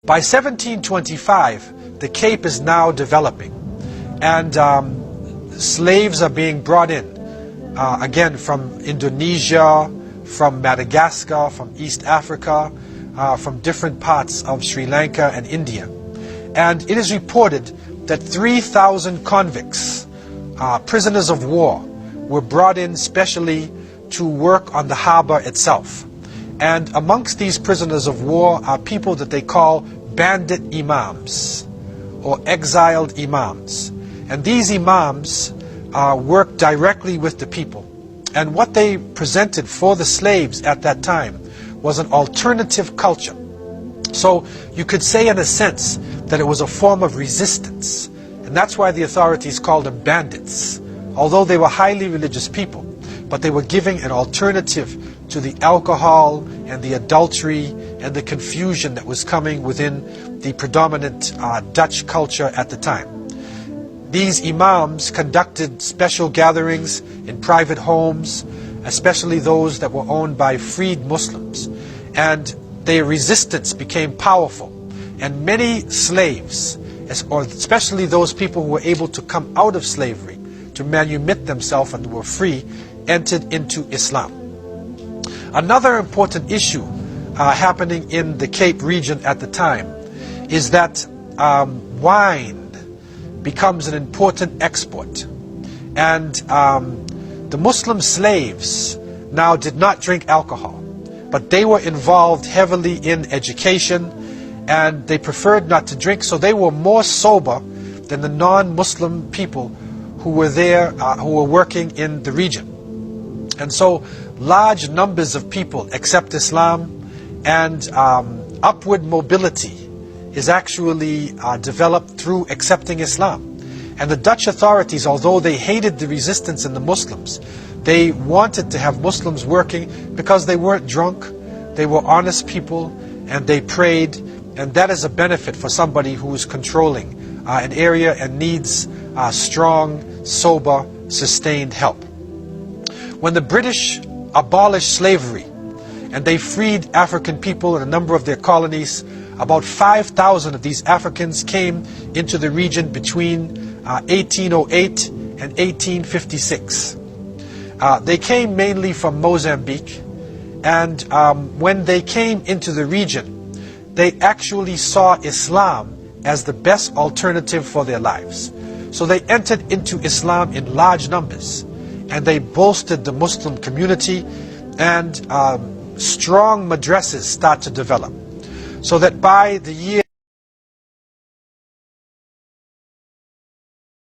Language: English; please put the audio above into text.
By 1725, the Cape is now developing, and slaves are being brought in, again from Indonesia, from Madagascar, from East Africa, from different parts of Sri Lanka and India. And it is reported that 3,000 convicts, prisoners of war, were brought in specially to work on the harbor itself. And amongst these prisoners of war are people that they call bandit imams, or exiled imams. And these imams worked directly with the people. And what they presented for the slaves at that time was an alternative culture. So you could say in a sense that it was a form of resistance. And that's why the authorities called them bandits, although they were highly religious people. But they were giving an alternative to the alcohol and the adultery and the confusion that was coming within the predominant Dutch culture at the time. These imams conducted special gatherings in private homes, especially those that were owned by freed Muslims. And their resistance became powerful. And many slaves, or especially those people who were able to come out of slavery, to manumit themselves and were free, entered into Islam. Another important issue happening in the Cape region at the time is that wine becomes an important export. And the Muslim slaves now did not drink alcohol, but they were involved heavily in education, and they preferred not to drink, so they were more sober than the non-Muslim people who were there, who were working in the region. And so large numbers of people accept Islam, and upward mobility is actually developed through accepting Islam. And the Dutch authorities, although they hated the resistance in the Muslims, they wanted to have Muslims working because they weren't drunk, they were honest people, and they prayed. And that is a benefit for somebody who is controlling an area and needs strong, sober, sustained help. When the British abolished slavery and they freed African people in a number of their colonies, about 5,000 of these Africans came into the region between 1808 and 1856. They came mainly from Mozambique, and when they came into the region, they actually saw Islam as the best alternative for their lives. So they entered into Islam in large numbers, and they bolstered the Muslim community, and strong madrasas start to develop. So that by the year